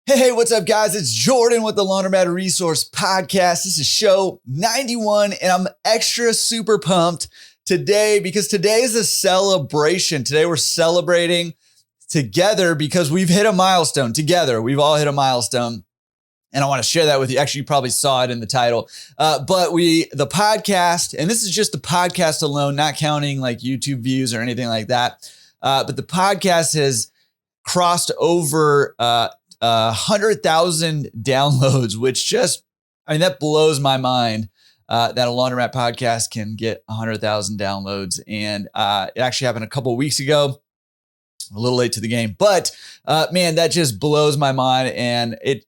Hey, what's up, guys? It's Jordan with the Laundromat Resource podcast. This is show 91, and I'm extra super pumped today because today is a celebration. Today we're celebrating together because we've hit a milestone together. We've all hit a milestone, and I want to share that with you. Actually, you probably saw it in the title, but the podcast, and this is just the podcast alone, not counting like YouTube views or anything like that, but the podcast has crossed over 100,000 downloads, which that blows my mind that a Laundromat podcast can get 100,000 downloads. And it actually happened a couple of weeks ago, a little late to the game, but man, that just blows my mind. And I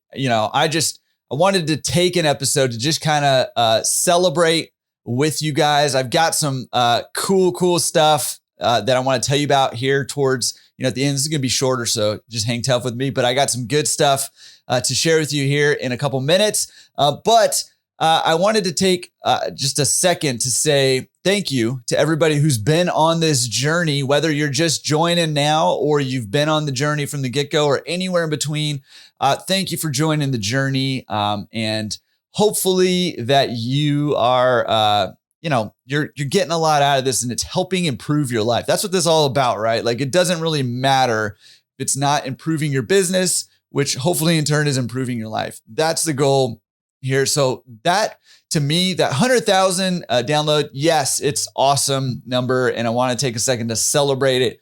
wanted to take an episode to just kind of celebrate with you guys. I've got some cool stuff that I want to tell you about here towards at the end. This is going to be shorter, so just hang tough with me. But I got some good stuff to share with you here in a couple minutes. But I wanted to take just a second to say thank you to everybody who's been on this journey, whether you're just joining now or you've been on the journey from the get-go or anywhere in between. Thank you for joining the journey. And hopefully that you are you're getting a lot out of this and it's helping improve your life. That's what this is all about, right? Like, it doesn't really matter if it's not improving your business, which hopefully in turn is improving your life. That's the goal here. So that, to me, that 100,000 download, yes, it's awesome number. And I want to take a second to celebrate it.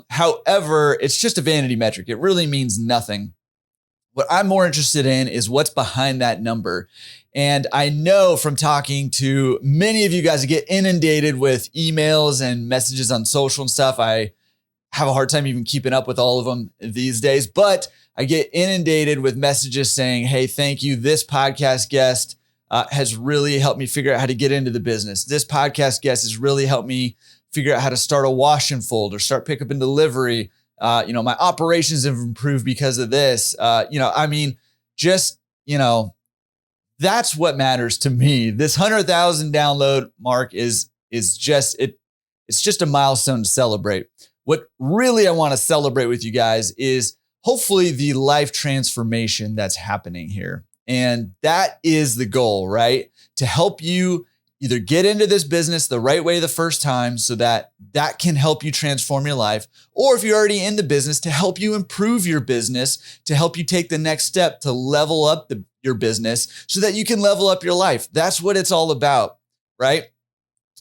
However, it's just a vanity metric. It really means nothing. What I'm more interested in is what's behind that number. And I know from talking to many of you guys, to get inundated with emails and messages on social and stuff. I have a hard time even keeping up with all of them these days, but I get inundated with messages saying, hey, thank you. This podcast guest has really helped me figure out how to get into the business. This podcast guest has really helped me figure out how to start a wash and fold or start pickup and delivery. My operations have improved because of this. That's what matters to me. This 100,000 download mark is just it. It's just a milestone to celebrate. What really I want to celebrate with you guys is hopefully the life transformation that's happening here. And that is the goal, right? To help you either get into this business the right way the first time so that can help you transform your life, or if you're already in the business, to help you improve your business, to help you take the next step to level up your business so that you can level up your life. That's what it's all about, right?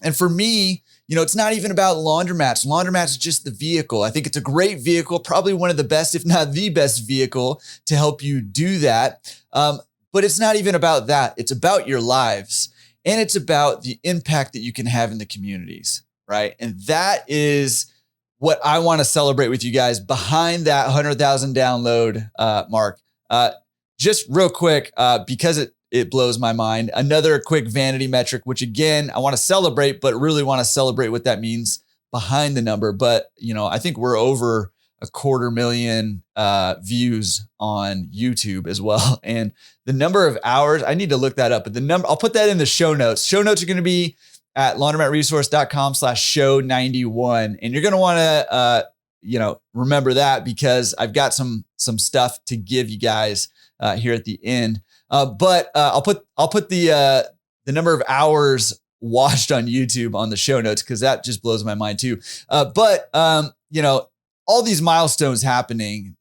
And for me, it's not even about laundromats. Laundromats is just the vehicle. I think it's a great vehicle, probably one of the best, if not the best vehicle to help you do that. But it's not even about that. It's about your lives. And it's about the impact that you can have in the communities, right? And that is what I want to celebrate with you guys behind that 100,000 download mark. Just real quick, because it blows my mind. Another quick vanity metric, which again, I want to celebrate, but really want to celebrate what that means behind the number. But, I think we're over 250,000 views on YouTube as well. And the number of hours, I need to look that up, but the number, I'll put that in the show notes. Show notes are going to be at laundromatresource.com/show91. And you're going to want to, remember that because I've got some stuff to give you guys here at the end. But I'll put the number of hours watched on YouTube on the show notes because that just blows my mind too. But all these milestones happening,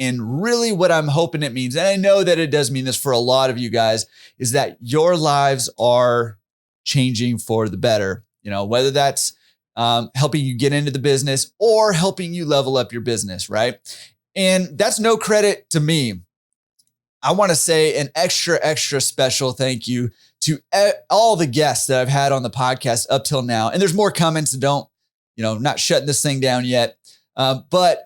and really what I'm hoping it means, and I know that it does mean this for a lot of you guys, is that your lives are changing for the better, whether that's helping you get into the business or helping you level up your business, right? And that's no credit to me. I want to say an extra special thank you to all the guests that I've had on the podcast up till now. And there's more comments that not shutting this thing down yet. But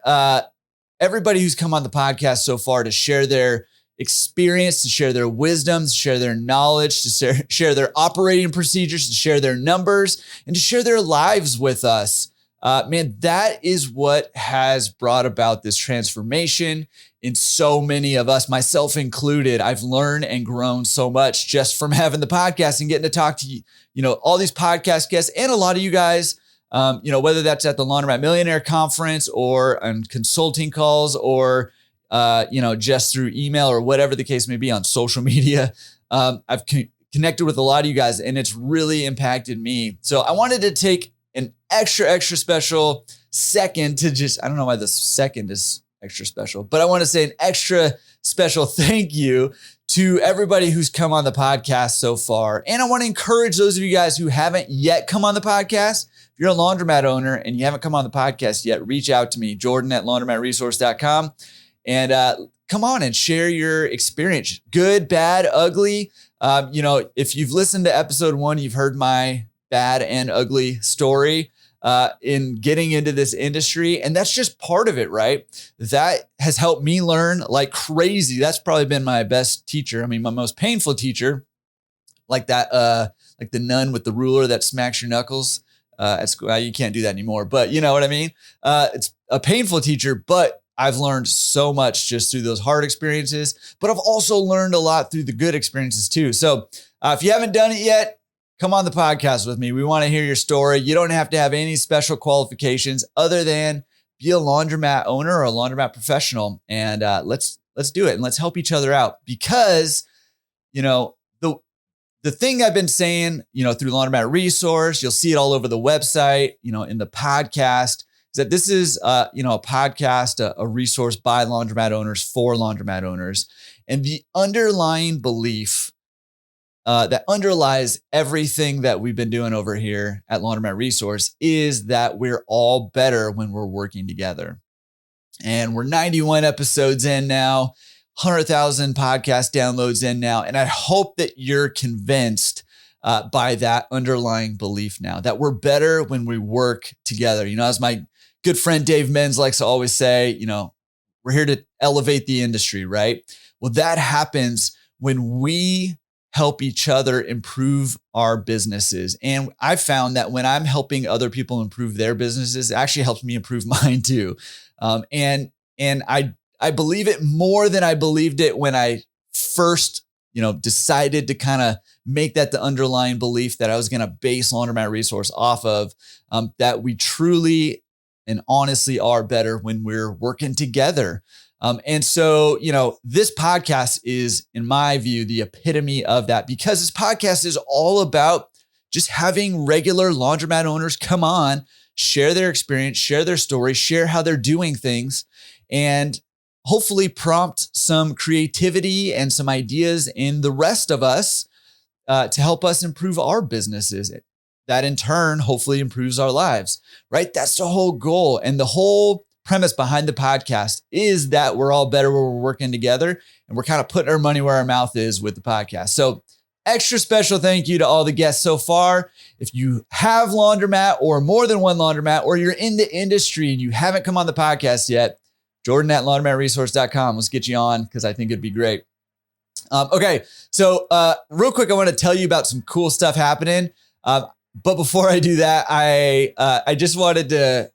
everybody who's come on the podcast so far to share their experience, to share their wisdom, to share their knowledge, to share their operating procedures, to share their numbers, and to share their lives with us. Man, that is what has brought about this transformation in so many of us, myself included. I've learned and grown so much just from having the podcast and getting to talk to all these podcast guests and a lot of you guys, whether that's at the Laundromat Millionaire conference or on consulting calls or just through email or whatever the case may be on social media. I've connected with a lot of you guys, and it's really impacted me. So I wanted to take an extra special second to I don't know why the second is extra special, but I want to say an extra special thank you to everybody who's come on the podcast so far. And I want to encourage those of you guys who haven't yet come on the podcast. If you're a laundromat owner and you haven't come on the podcast yet, reach out to me, Jordan@laundromatresource.com, and come on and share your experience, good, bad, ugly. If you've listened to episode 1, you've heard my bad and ugly story in getting into this industry. And that's just part of it, right? That has helped me learn like crazy. That's probably been my best teacher. I mean, my most painful teacher, like that, like the nun with the ruler that smacks your knuckles at school. You can't do that anymore, but you know what I mean? It's a painful teacher, but I've learned so much just through those hard experiences, but I've also learned a lot through the good experiences too. So if you haven't done it yet, come on the podcast with me. We want to hear your story. You don't have to have any special qualifications other than be a laundromat owner or a laundromat professional. And let's do it and let's help each other out, because, the thing I've been saying, through Laundromat Resource, you'll see it all over the website, in the podcast, is that this is, a podcast, a resource by laundromat owners for laundromat owners. And the underlying belief that underlies everything that we've been doing over here at Laundromat Resource is that we're all better when we're working together. And we're 91 episodes in now, 100,000 podcast downloads in now. And I hope that you're convinced by that underlying belief now, that we're better when we work together. As my good friend Dave Menz likes to always say, we're here to elevate the industry, right? Well, that happens when we help each other improve our businesses. And I found that when I'm helping other people improve their businesses, it actually helps me improve mine too. And I believe it more than I believed it when I first, decided to kind of make that the underlying belief that I was going to base Laundromat Resource off of, that we truly and honestly are better when we're working together. And so, this podcast is, in my view, the epitome of that, because this podcast is all about just having regular laundromat owners come on, share their experience, share their story, share how they're doing things, and hopefully prompt some creativity and some ideas in the rest of us to help us improve our businesses. That in turn, hopefully improves our lives, right? That's the whole goal. And the whole premise behind the podcast is that we're all better when we're working together, and we're kind of putting our money where our mouth is with the podcast. So extra special thank you to all the guests so far. If you have laundromat or more than one laundromat, or you're in the industry and you haven't come on the podcast yet, Jordan@laundromatresource.com. Let's get you on, because I think it'd be great. Okay. So real quick, I want to tell you about some cool stuff happening. But before I do that, I just wanted to,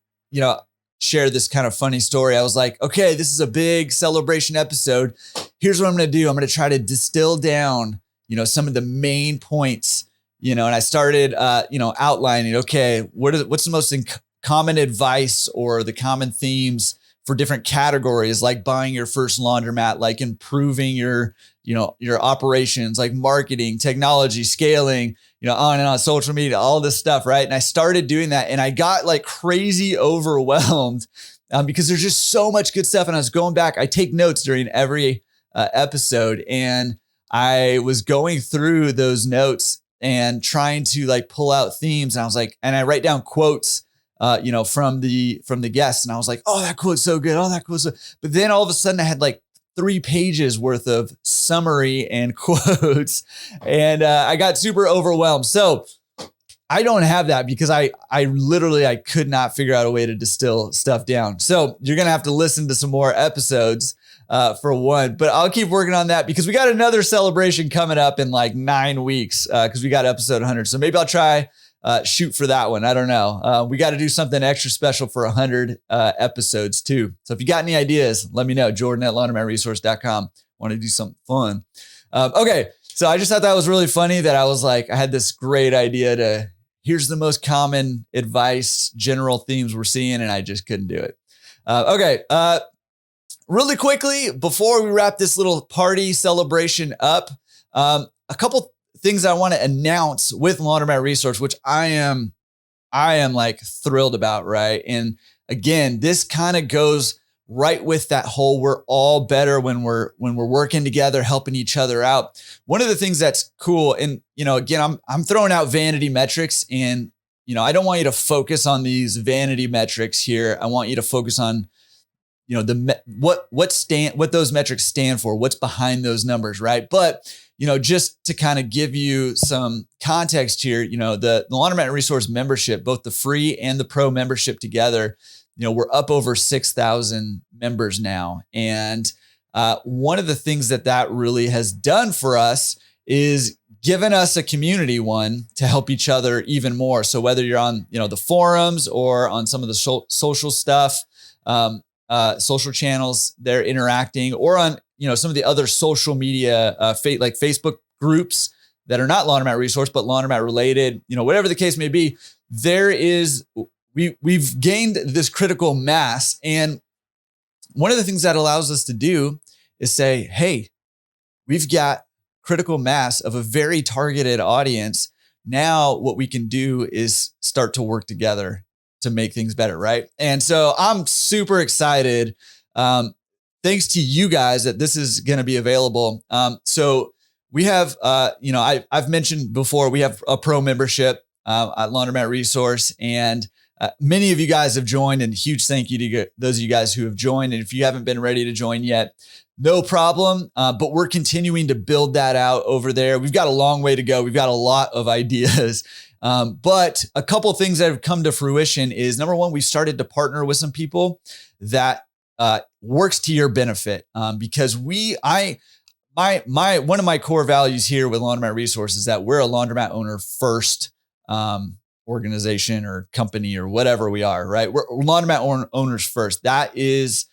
share this kind of funny story. I was like, okay, this is a big celebration episode. Here's what I'm going to do. I'm going to try to distill down, some of the main points, and I started, outlining, okay, what's the most common advice or the common themes for different categories, like buying your first laundromat, like improving your operations, like marketing, technology, scaling, on and on, social media, all this stuff, right? And I started doing that, and I got like crazy overwhelmed because there's just so much good stuff. And I was going back, I take notes during every episode, and I was going through those notes and trying to like pull out themes. And I was like, and I write down quotes, from the guests, and I was like, oh, that quote's so good. Oh, that quote's so. But then all of a sudden I had like 3 pages worth of summary and quotes, and I got super overwhelmed. So I don't have that, because I literally could not figure out a way to distill stuff down. So you're going to have to listen to some more episodes for one, but I'll keep working on that, because we got another celebration coming up in like 9 weeks, because we got episode 100. So maybe I'll try shoot for that one. I don't know. We got to do something extra special for 100 episodes too. So if you got any ideas, let me know. Jordan@laundromatresource.com. Want to do something fun. Okay. So I just thought that was really funny that I was like, I had this great idea to, here's the most common advice, general themes we're seeing, and I just couldn't do it. Okay. really quickly, before we wrap this little party celebration up, a couple things I want to announce with Laundromat Resource, which I am like thrilled about, right? And again, this kind of goes right with that whole we're all better when we're working together, helping each other out. One of the things that's cool, and again, I'm throwing out vanity metrics, and I don't want you to focus on these vanity metrics here. I want you to focus on what those metrics stand for, what's behind those numbers, right? But just to kind of give you some context here, the Laundromat Resource membership, both the free and the pro membership together, we're up over 6,000 members now. And one of the things that really has done for us is given us a community, one, to help each other even more. So whether you're on, the forums or on some of the social stuff, social channels, they're interacting, or on, some of the other social media, like Facebook groups that are not Laundromat Resource, but Laundromat related, whatever the case may be, we've gained this critical mass. And one of the things that allows us to do is say, hey, we've got critical mass of a very targeted audience. Now what we can do is start to work together to make things better, right? And so I'm super excited. Thanks to you guys that this is going to be available. So we have, I've mentioned before, we have a pro membership at Laundromat Resource, and many of you guys have joined, and huge thank you to those of you guys who have joined. And if you haven't been ready to join yet, no problem. But we're continuing to build that out over there. We've got a long way to go. We've got a lot of ideas. But a couple of things that have come to fruition is, number one, we started to partner with some people that works to your benefit. Because one of my core values here with Laundromat Resource is that we're a laundromat owner first organization or company or whatever we are, right? We're laundromat owners first. That is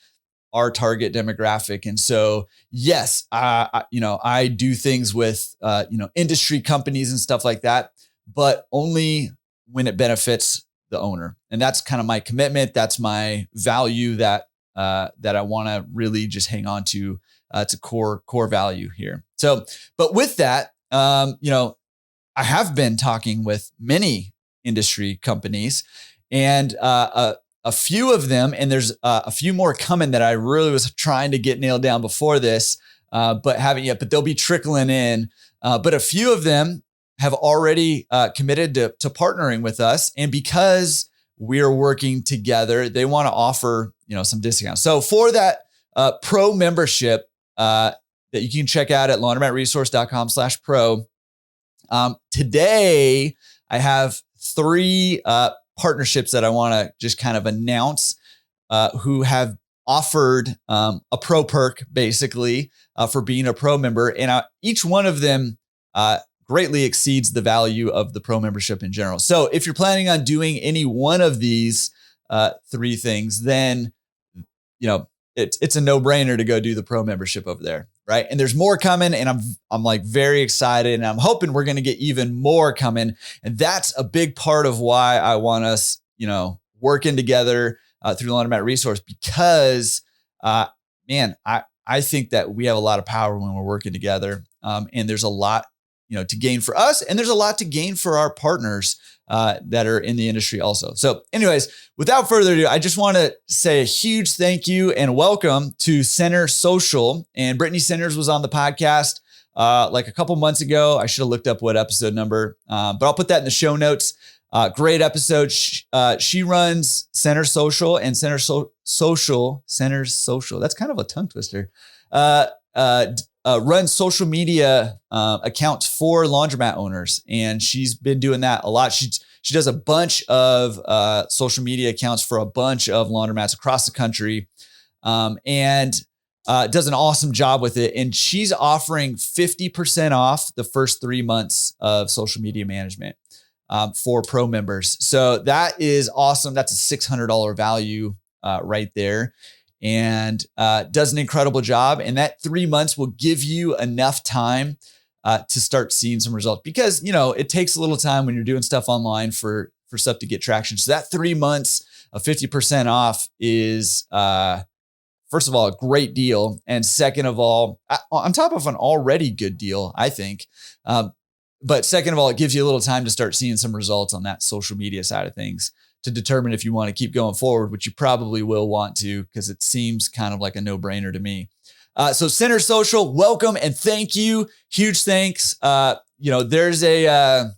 our target demographic. And so, yes, I do things with, industry companies and stuff like that, but only when it benefits the owner. And that's kind of my commitment. That's my value that I want to really just hang on to. It's a core value here. So, but with that, I have been talking with many industry companies, and a few of them, and there's a few more coming that I really was trying to get nailed down before this, but haven't yet, but they'll be trickling in. But a few of them have already committed to partnering with us. And because we're working together, they want to offer, some discounts. So for that pro membership that you can check out at laundromatresource.com/pro, today I have 3 partnerships that I want to just kind of announce who have offered a pro perk basically for being a pro member. And each one of them greatly exceeds the value of the pro membership in general. So if you're planning on doing any one of these 3 things, then, it's a no-brainer to go do the pro membership over there. Right. And there's more coming, and I'm like very excited, and I'm hoping we're going to get even more coming. And that's a big part of why I want us, working together through Laundromat Resource, because, I think that we have a lot of power when we're working together. And there's a lot, to gain for us, and there's a lot to gain for our partners that are in the industry also. So anyways, without further ado, I just want to say a huge thank you and welcome to Center Social. And Brittany Centers was on the podcast like a couple months ago. I should have looked up what episode number, but I'll put that in the show notes. Great episode. She runs Center Social, and Centers Social. That's kind of a tongue twister. Runs social media accounts for laundromat owners, and she's been doing that a lot. She does a bunch of social media accounts for a bunch of laundromats across the country, and does an awesome job with it. And she's offering 50% off the first 3 months of social media management for pro members. So that is awesome. That's a $600 value right there. And does an incredible job. And that 3 months will give you enough time to start seeing some results, because, it takes a little time when you're doing stuff online for stuff to get traction. So that 3 months of 50% off is first of all, a great deal. And second of all, on top of an already good deal, I think. But second of all, it gives you a little time to start seeing some results on that social media side of things to determine if you want to keep going forward, which you probably will want to, because it seems kind of like a no-brainer to me. So Center Social, welcome and thank you. Huge thanks. There's a,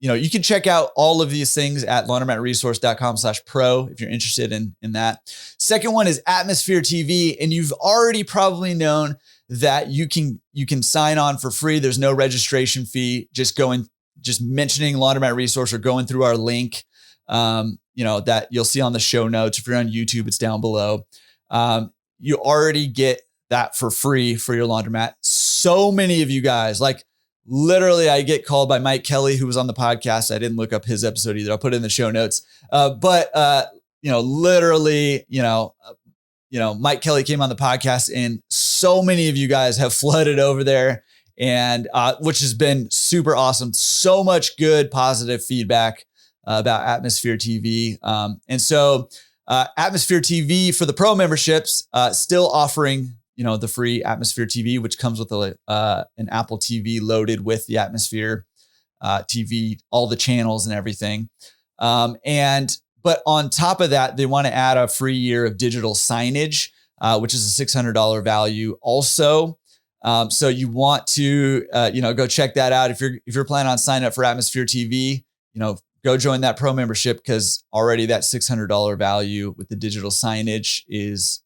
you can check out all of these things at laundromatresource.com/pro if you're interested in that. Second one is Atmosphere TV. And you've already probably known that you can sign on for free. There's no registration fee. Just mentioning Laundromat Resource or going through our link, that you'll see on the show notes. If you're on YouTube, it's down below. You already get that for free for your laundromat. So many of you guys, like literally I get called by Mike Kelly, who was on the podcast. I didn't look up his episode either. I'll put it in the show notes. But Mike Kelly came on the podcast and so many of you guys have flooded over there and which has been super awesome. So much good, positive feedback about Atmosphere TV. And so Atmosphere TV for the pro memberships, still offering, the free Atmosphere TV, which comes with an Apple TV loaded with the Atmosphere TV, all the channels and everything. But on top of that, they want to add a free year of digital signage, which is a $600 value also. So you want to, go check that out. If you're planning on signing up for Atmosphere TV, go join that pro membership, because already that $600 value with the digital signage is,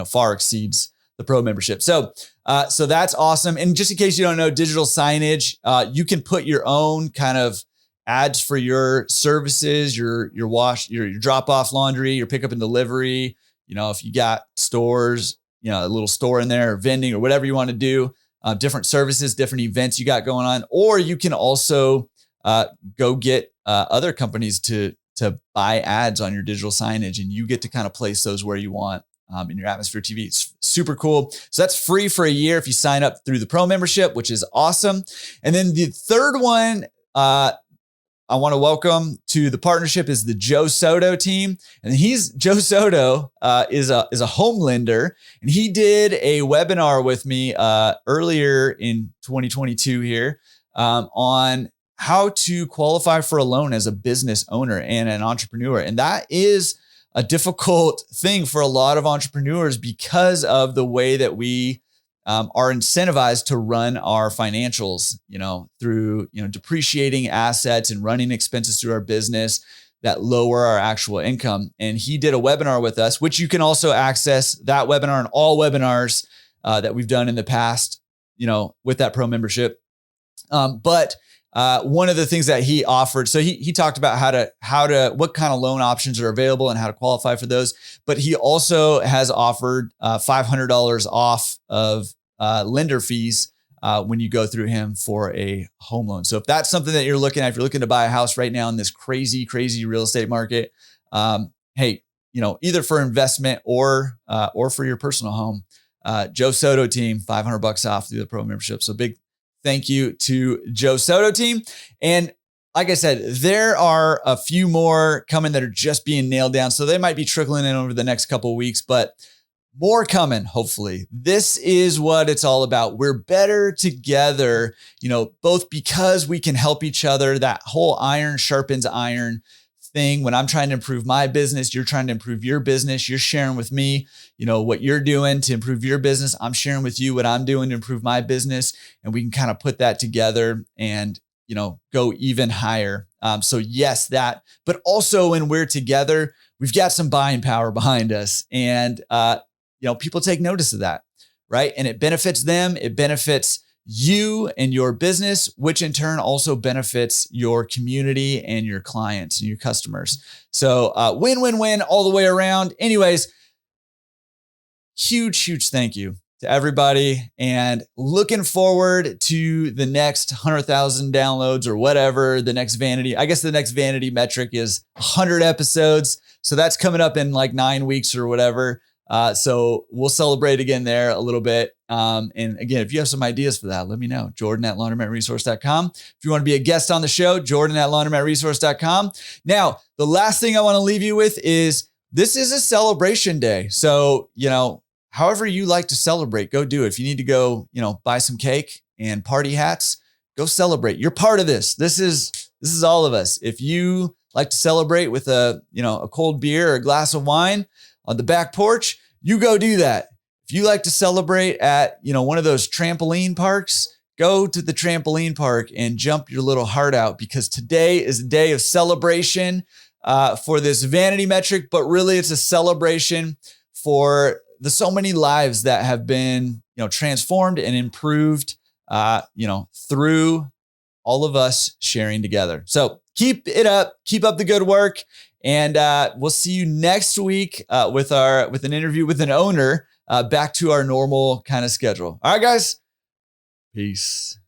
far exceeds the pro membership. So that's awesome. And just in case you don't know, digital signage, you can put your own kind of ads for your services, your wash, your drop off laundry, your pickup and delivery. If you got stores, a little store in there or vending or whatever you want to do, different services, different events you got going on, or you can also go get other companies to buy ads on your digital signage, and you get to kind of place those where you want in your Atmosphere TV. It's super cool. So that's free for a year if you sign up through the pro membership, which is awesome. And then the third one, I want to welcome to the partnership is the Soto Team. And Joe Soto is a home lender. And he did a webinar with me earlier in 2022 here on how to qualify for a loan as a business owner and an entrepreneur. And that is a difficult thing for a lot of entrepreneurs because of the way that we are incentivized to run our financials, through, depreciating assets and running expenses through our business that lower our actual income. And he did a webinar with us, which you can also access that webinar and all webinars that we've done in the past, with that pro membership. But one of the things that he offered, so he talked about what kind of loan options are available and how to qualify for those. But he also has offered $500 off of lender fees when you go through him for a home loan. So if that's something that you're looking at, if you're looking to buy a house right now in this crazy, crazy real estate market, hey, either for investment or for your personal home, Soto Team, $500 off through the pro membership. So big thank you to Soto Team. And like I said, there are a few more coming that are just being nailed down. So they might be trickling in over the next couple of weeks, but more coming, hopefully. This is what it's all about. We're better together, both because we can help each other. That whole iron sharpens iron thing. When I'm trying to improve my business, you're trying to improve your business. You're sharing with me, what you're doing to improve your business. I'm sharing with you what I'm doing to improve my business. And we can kind of put that together and, go even higher. So yes, that, but also when we're together, we've got some buying power behind us. And, people take notice of that, right? And it benefits them. It benefits you and your business, which in turn also benefits your community and your clients and your customers. So win, win, win all the way around. Anyways, huge thank you to everybody, and looking forward to the next 100,000 downloads or whatever the next vanity. I guess the next vanity metric is 100 episodes. So that's coming up in like 9 weeks or whatever. So we'll celebrate again there a little bit. And again, if you have some ideas for that, let me know. Jordan@laundromatresource.com. If you want to be a guest on the show, Jordan@laundromatresource.com. Now, the last thing I want to leave you with is this is a celebration day. So, however you like to celebrate, go do it. If you need to go, buy some cake and party hats, go celebrate. You're part of this. This is all of us. If you like to celebrate with a cold beer or a glass of wine on the back porch, you go do that. If you like to celebrate at, one of those trampoline parks, go to the trampoline park and jump your little heart out, because today is a day of celebration for this vanity metric, but really it's a celebration for the so many lives that have been, transformed and improved, through all of us sharing together. So keep it up, keep up the good work. And we'll see you next week with an interview with an owner, back to our normal kind of schedule. All right, guys. Peace.